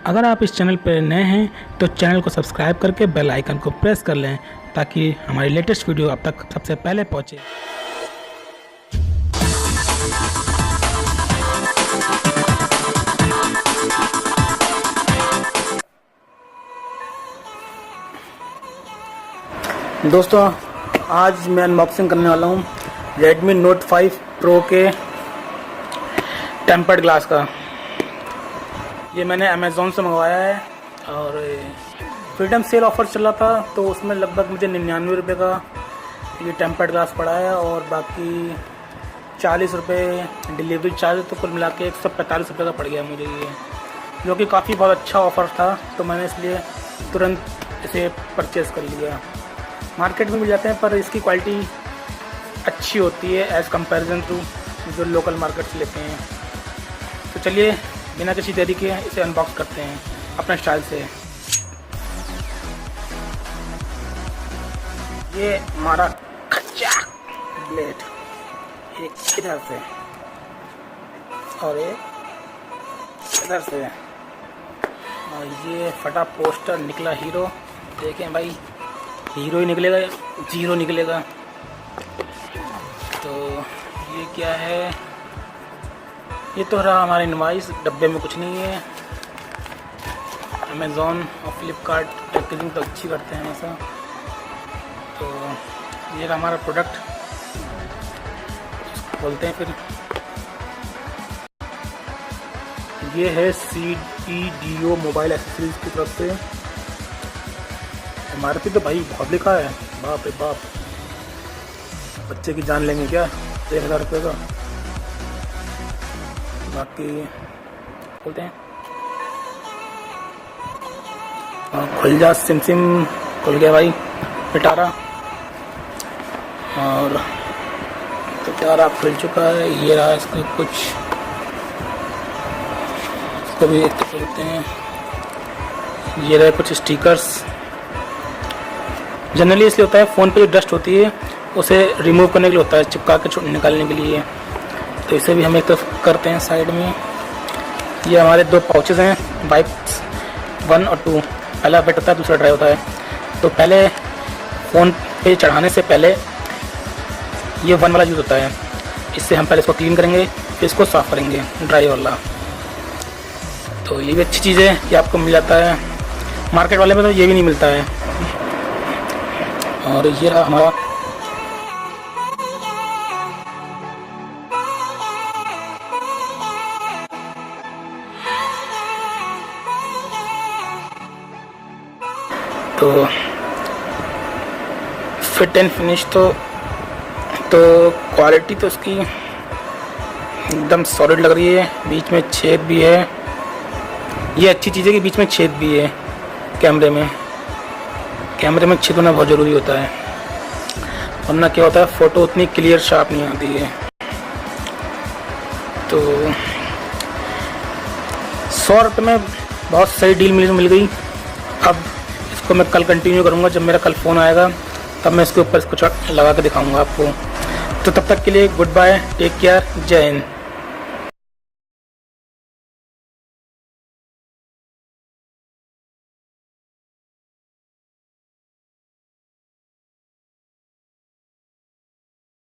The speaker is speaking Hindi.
अगर आप इस चैनल पर नए हैं तो चैनल को सब्सक्राइब करके बेल आइकन को प्रेस कर लें ताकि हमारी लेटेस्ट वीडियो आप तक सबसे पहले पहुंचे। दोस्तों, आज मैं अनबॉक्सिंग करने वाला हूं Redmi Note 5 Pro के टेम्पर्ड ग्लास का। ये मैंने अमेज़ॉन से मंगवाया है और फ्रीडम सेल ऑफ़र चल रहा था तो उसमें लगभग मुझे 99 रुपये का ये टेम्पर्ड ग्लास पड़ा है और बाकी 40 रुपये डिलीवरी चार्ज, तो कुल मिला के 145 रुपये का पड़ गया मुझे ये, जो कि काफ़ी बहुत अच्छा ऑफ़र था। तो मैंने इसलिए तुरंत इसे परचेज़ कर लिया। मार्केट में मिल जाते हैं पर इसकी क्वालिटी अच्छी होती है एज़ कंपैरिजन टू जो लोकल मार्केट से लेते हैं। तो चलिए बिना किसी देरी के इसे अनबॉक्स करते हैं अपने स्टाइल से। ये हमारा कच्चा ब्लेड एक इधर से और एक इधर से, और ये फटा पोस्टर निकला हीरो। देखें भाई, हीरो ही निकलेगा, जीरो निकलेगा। तो ये क्या है? ये तो रहा हमारा इनवॉइस, डब्बे में कुछ नहीं है। अमेज़ॉन और फ्लिपकार्ट पैकेजिंग तो अच्छी करते हैं ऐसा। तो ये रहा हमारा प्रोडक्ट, बोलते हैं फिर। ये है CDO मोबाइल एक्सेसरीज की तरफ से। MRP तो भाई बहुत लिखा है, बाप रे बाप, बच्चे की जान लेंगे क्या 1000 रुपये का। बाकी बोलते हैं खुल जा सिम खुल गया भाई पिटारा, और पिटारा खुल चुका है। ये रहा इसका कुछ, इसको भी देखते हैं। ये रहे कुछ स्टिकर्स। जनरली इसलिए होता है फ़ोन पे जो डस्ट होती है उसे रिमूव करने के लिए होता है, चिपका के निकालने के लिए। तो इसे भी हम एक तरफ करते हैं साइड में। ये हमारे दो पाउचेज़ हैं, बाइक्स 1 और 2। पहला वेट होता है, दूसरा ड्राई होता है। तो पहले फ़ोन पे चढ़ाने से पहले ये 1 वाला यूज़ होता है। इससे हम पहले इसको क्लीन करेंगे, फिर इसको साफ़ करेंगे ड्राई वाला। तो ये भी अच्छी चीज़ है कि आपको मिल जाता है, मार्केट वाले में तो ये भी नहीं मिलता है। और ये रहा हमारा तो फिट एंड फिनिश। तो क्वालिटी तो उसकी एकदम सॉलिड लग रही है। बीच में छेद भी है, ये अच्छी चीज़ है कि बीच में छेद भी है। कैमरे में छेद होना बहुत ज़रूरी होता है, वरना क्या होता है फ़ोटो उतनी क्लियर शार्प नहीं आती है। तो 100 रुपये में बहुत सही डील मिल गई। अब इसको मैं कल कंटिन्यू करूँगा, जब मेरा कल फ़ोन आएगा तब मैं इसके ऊपर इसको लगा के दिखाऊँगा आपको। तो तब तक के लिए गुड बाय, टेक केयर, जय हिंद।